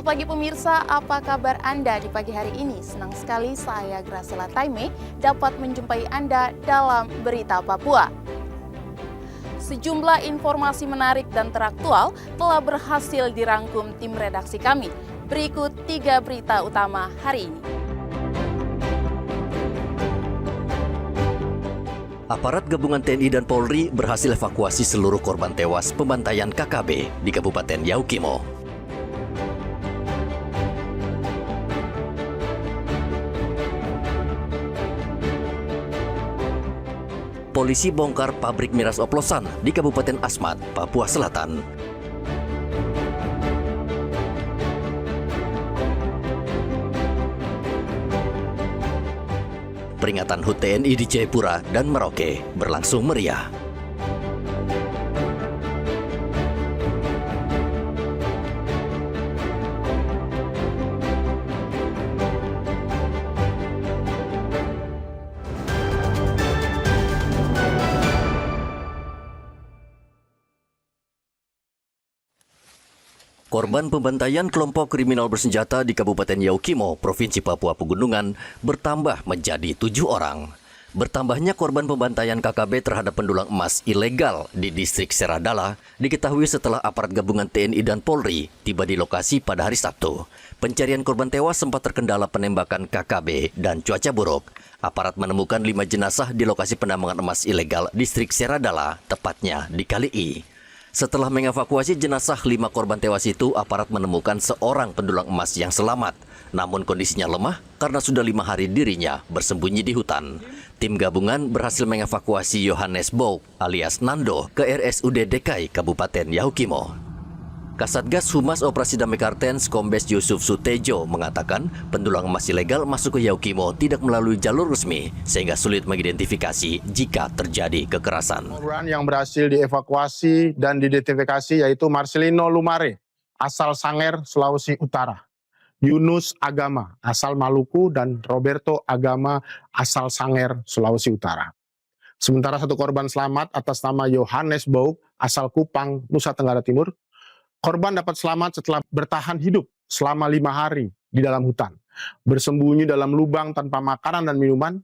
Selamat pagi pemirsa, apa kabar Anda di pagi hari ini? Senang sekali saya Graciela Taime dapat menjumpai Anda dalam Berita Papua. Sejumlah informasi menarik dan teraktual telah berhasil dirangkum tim redaksi kami. Berikut 3 berita utama hari ini. Aparat gabungan TNI dan Polri berhasil evakuasi seluruh korban tewas pembantaian KKB di Kabupaten Yaukimo. Polisi bongkar pabrik miras oplosan di Kabupaten Asmat, Papua Selatan. Peringatan HUT TNI di Jayapura dan Merauke berlangsung meriah. Korban pembantaian kelompok kriminal bersenjata di Kabupaten Yaukimo, Provinsi Papua Pegunungan, bertambah menjadi 7 orang. Bertambahnya korban pembantaian KKB terhadap pendulang emas ilegal di distrik Seradala diketahui setelah aparat gabungan TNI dan Polri tiba di lokasi pada hari Sabtu. Pencarian korban tewas sempat terkendala penembakan KKB dan cuaca buruk. Aparat menemukan 5 jenazah di lokasi penambangan emas ilegal distrik Seradala, tepatnya di Kali I. Setelah mengevakuasi jenazah 5 korban tewas itu, aparat menemukan seorang pendulang emas yang selamat. Namun kondisinya lemah karena sudah 5 hari dirinya bersembunyi di hutan. Tim gabungan berhasil mengevakuasi Yohanes Bouk alias Nando ke RSUD DKI Kabupaten Yaukimo. Kasatgas Humas Operasi Damai Kartens Kombes Yusuf Sutejo mengatakan pendulang emas ilegal masuk ke Yaukimo tidak melalui jalur resmi sehingga sulit mengidentifikasi jika terjadi kekerasan. Korban yang berhasil dievakuasi dan diidentifikasi yaitu Marcelino Lumare, asal Sanger, Sulawesi Utara, Yunus Agama, asal Maluku, dan Roberto Agama, asal Sanger, Sulawesi Utara. Sementara satu korban selamat atas nama Yohanes Bouk, asal Kupang, Nusa Tenggara Timur. Korban dapat selamat setelah bertahan hidup selama 5 hari di dalam hutan, bersembunyi dalam lubang tanpa makanan dan minuman.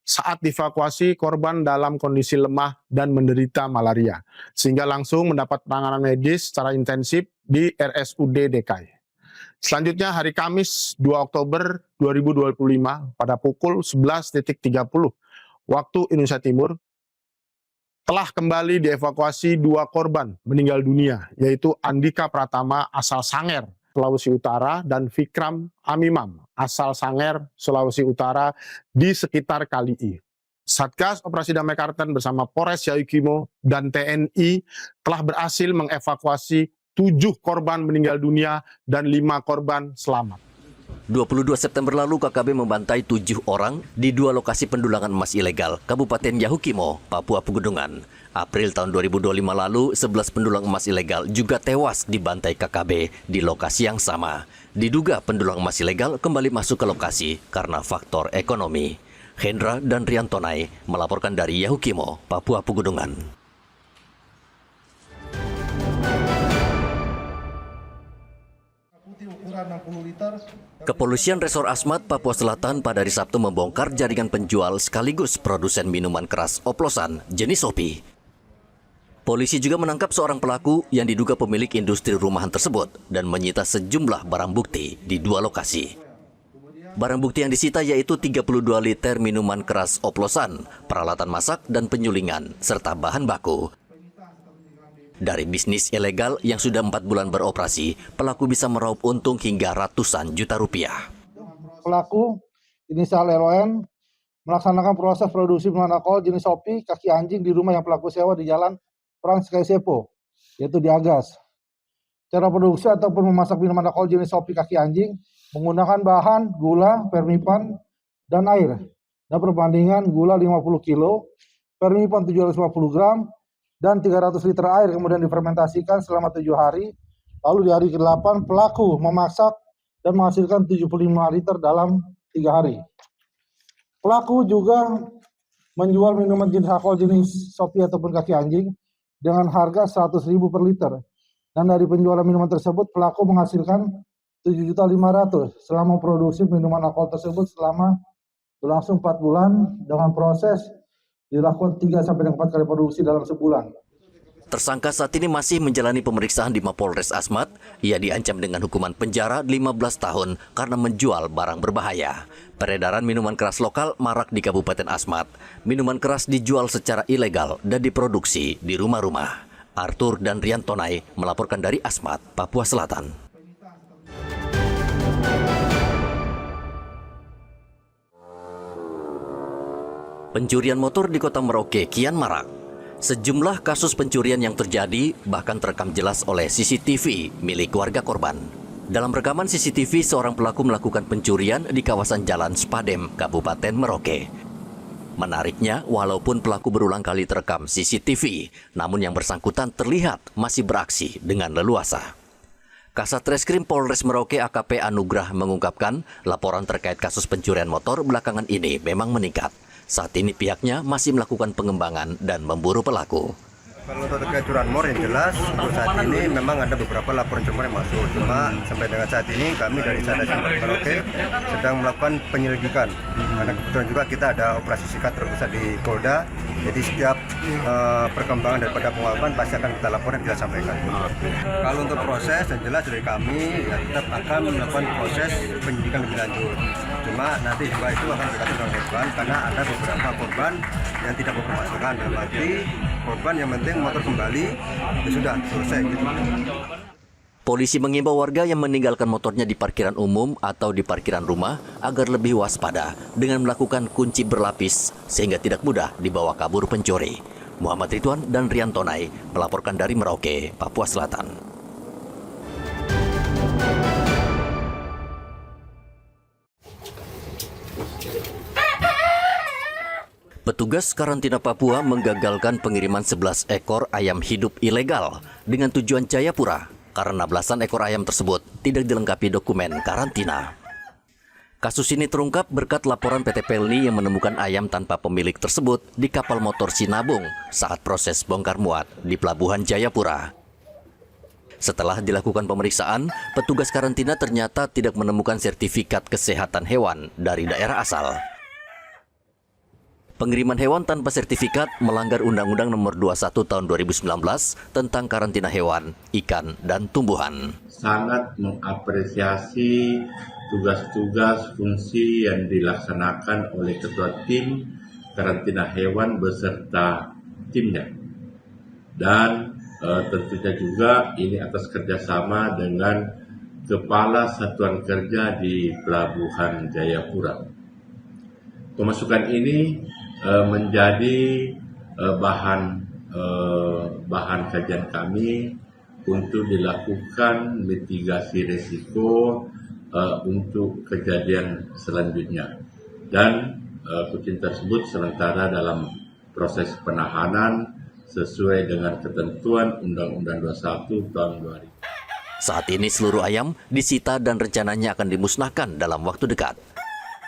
Saat dievakuasi, korban dalam kondisi lemah dan menderita malaria, sehingga langsung mendapat penanganan medis secara intensif di RSUD DKI. Selanjutnya hari Kamis 2 Oktober 2025 pada pukul 11.30 waktu Indonesia Timur, telah kembali dievakuasi 2 korban meninggal dunia, yaitu Andika Pratama asal Sanger, Sulawesi Utara, dan Fikram Amimam asal Sanger, Sulawesi Utara di sekitar Kali I. Satgas Operasi Damai Kartens bersama Polres Yaukimo dan TNI telah berhasil mengevakuasi 7 korban meninggal dunia dan 5 korban selamat. 22 September lalu KKB membantai 7 orang di 2 lokasi pendulangan emas ilegal Kabupaten Yaukimo, Papua Pegunungan. April tahun 2025 lalu, 11 pendulang emas ilegal juga tewas dibantai KKB di lokasi yang sama. Diduga pendulang emas ilegal kembali masuk ke lokasi karena faktor ekonomi. Hendra dan Riantonai melaporkan dari Yaukimo, Papua Pegunungan. Kepolisian Resor Asmat, Papua Selatan pada hari Sabtu membongkar jaringan penjual sekaligus produsen minuman keras oplosan jenis Sopi. Polisi juga menangkap seorang pelaku yang diduga pemilik industri rumahan tersebut dan menyita sejumlah barang bukti di 2 lokasi. Barang bukti yang disita yaitu 32 liter minuman keras oplosan, peralatan masak dan penyulingan, serta bahan baku. Dari bisnis ilegal yang sudah 4 bulan beroperasi, pelaku bisa meraup untung hingga ratusan juta rupiah. Pelaku inisial LON melaksanakan proses produksi minuman alkohol jenis Sopi kaki anjing di rumah yang pelaku sewa di Jalan Frans Kaisepo, yaitu di Agas. Cara produksi ataupun memasak minuman alkohol jenis Sopi kaki anjing menggunakan bahan gula, permipan, dan air. Dan perbandingan gula 50 kg, permipan 750 gram, dan 300 liter air kemudian difermentasikan selama 7 hari. Lalu di hari ke-8 pelaku memasak dan menghasilkan 75 liter dalam 3 hari. Pelaku juga menjual minuman jenis alkohol jenis Sopi ataupun kaki anjing dengan harga 100.000 per liter. Dan dari penjualan minuman tersebut pelaku menghasilkan 7.500.000 selama memproduksi minuman alkohol tersebut selama berlangsung 4 bulan dengan proses dilakukan 3 sampai 4 kali produksi dalam sebulan. Tersangka saat ini masih menjalani pemeriksaan di Mapolres Asmat. Ia diancam dengan hukuman penjara 15 tahun karena menjual barang berbahaya. Peredaran minuman keras lokal marak di Kabupaten Asmat. Minuman keras dijual secara ilegal dan diproduksi di rumah-rumah. Arthur dan Rian Tonai melaporkan dari Asmat, Papua Selatan. Pencurian motor di Kota Merauke kian marak. Sejumlah kasus pencurian yang terjadi bahkan terekam jelas oleh CCTV milik warga korban. Dalam rekaman CCTV, seorang pelaku melakukan pencurian di kawasan Jalan Spadem, Kabupaten Merauke. Menariknya, walaupun pelaku berulang kali terekam CCTV, namun yang bersangkutan terlihat masih beraksi dengan leluasa. Kasat Reskrim Polres Merauke AKP Anugrah mengungkapkan, laporan terkait kasus pencurian motor belakangan ini memang meningkat. Saat ini pihaknya masih melakukan pengembangan dan memburu pelaku. Kalau untuk terkait curanmor yang jelas, untuk saat ini memang ada beberapa laporan curanmor yang masuk. Cuma sampai dengan saat ini kami dari Satgas Merauke sedang melakukan penyelidikan. Karena kebetulan juga kita ada operasi sikat terpusat di Polda. Jadi setiap perkembangan daripada pengungkapan pasti akan kita laporkan, kita sampaikan. Kalau untuk proses yang jelas dari kami ya tetap akan melakukan proses penyidikan lebih lanjut. Cuma nanti juga itu akan berkaitan dengan korban karena ada beberapa korban yang tidak berpermasalahan, dalam arti korban yang penting motor kembali ya sudah selesai gitu. Polisi mengimbau warga yang meninggalkan motornya di parkiran umum atau di parkiran rumah agar lebih waspada dengan melakukan kunci berlapis sehingga tidak mudah dibawa kabur pencuri. Muhammad Ridwan dan Rian Tonai melaporkan dari Merauke, Papua Selatan. Petugas karantina Papua menggagalkan pengiriman 11 ekor ayam hidup ilegal dengan tujuan Jayapura karena belasan ekor ayam tersebut tidak dilengkapi dokumen karantina. Kasus ini terungkap berkat laporan PT Pelni yang menemukan ayam tanpa pemilik tersebut di kapal motor Sinabung saat proses bongkar muat di Pelabuhan Jayapura. Setelah dilakukan pemeriksaan, petugas karantina ternyata tidak menemukan sertifikat kesehatan hewan dari daerah asal. Pengiriman hewan tanpa sertifikat melanggar Undang-Undang Nomor 21 Tahun 2019 tentang karantina hewan, ikan, dan tumbuhan. Sangat mengapresiasi tugas-tugas fungsi yang dilaksanakan oleh Ketua Tim Karantina Hewan beserta timnya. Dan tentunya juga ini atas kerjasama dengan Kepala Satuan Kerja di Pelabuhan Jayapura. Pemasukan ini menjadi bahan kajian kami untuk dilakukan mitigasi risiko untuk kejadian selanjutnya, dan kucing tersebut sementara dalam proses penahanan sesuai dengan ketentuan Undang-Undang 21 tahun 2000. Saat ini seluruh ayam disita dan rencananya akan dimusnahkan dalam waktu dekat.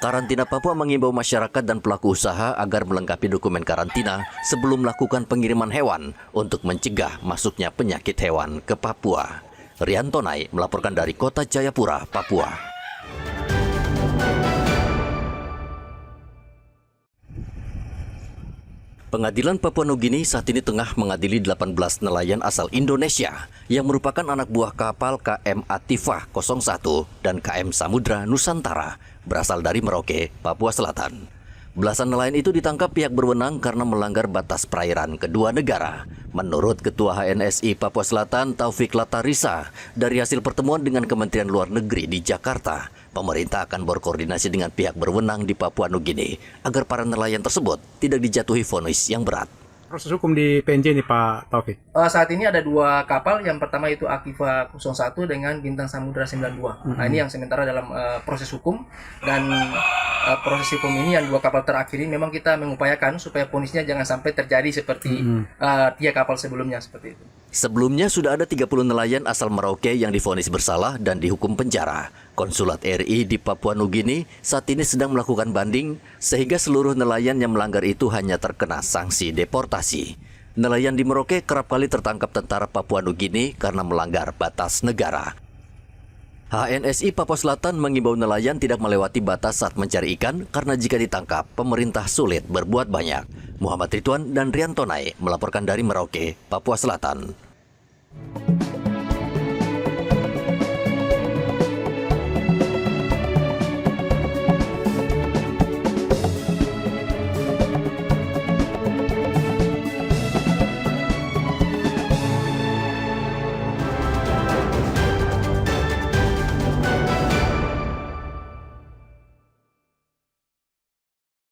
Karantina Papua mengimbau masyarakat dan pelaku usaha agar melengkapi dokumen karantina sebelum melakukan pengiriman hewan untuk mencegah masuknya penyakit hewan ke Papua. Rian Tonai melaporkan dari Kota Jayapura, Papua. Pengadilan Papua Nugini saat ini tengah mengadili 18 nelayan asal Indonesia yang merupakan anak buah kapal KM Atifah 01 dan KM Samudra Nusantara berasal dari Merauke, Papua Selatan. Belasan nelayan itu ditangkap pihak berwenang karena melanggar batas perairan kedua negara. Menurut Ketua HNSI Papua Selatan Taufik Latarisa, dari hasil pertemuan dengan Kementerian Luar Negeri di Jakarta, pemerintah akan berkoordinasi dengan pihak berwenang di Papua Nugini agar para nelayan tersebut tidak dijatuhi vonis yang berat. Proses hukum di PNJ nih Pak Taufik? Saat ini ada 2 kapal, yang pertama itu Akiva 01 dengan Bintang Samudra 92. Nah, ini yang sementara dalam proses hukum, dan proses hukum ini yang 2 kapal terakhir ini memang kita mengupayakan supaya vonisnya jangan sampai terjadi seperti 3 kapal sebelumnya seperti itu. Sebelumnya sudah ada 30 nelayan asal Merauke yang divonis bersalah dan dihukum penjara. Konsulat RI di Papua Nugini saat ini sedang melakukan banding sehingga seluruh nelayan yang melanggar itu hanya terkena sanksi deportasi. Nelayan di Merauke kerap kali tertangkap tentara Papua Nugini karena melanggar batas negara. HNSI Papua Selatan mengimbau nelayan tidak melewati batas saat mencari ikan karena jika ditangkap, pemerintah sulit berbuat banyak. Muhammad Ridwan dan Rian Tonai melaporkan dari Merauke, Papua Selatan.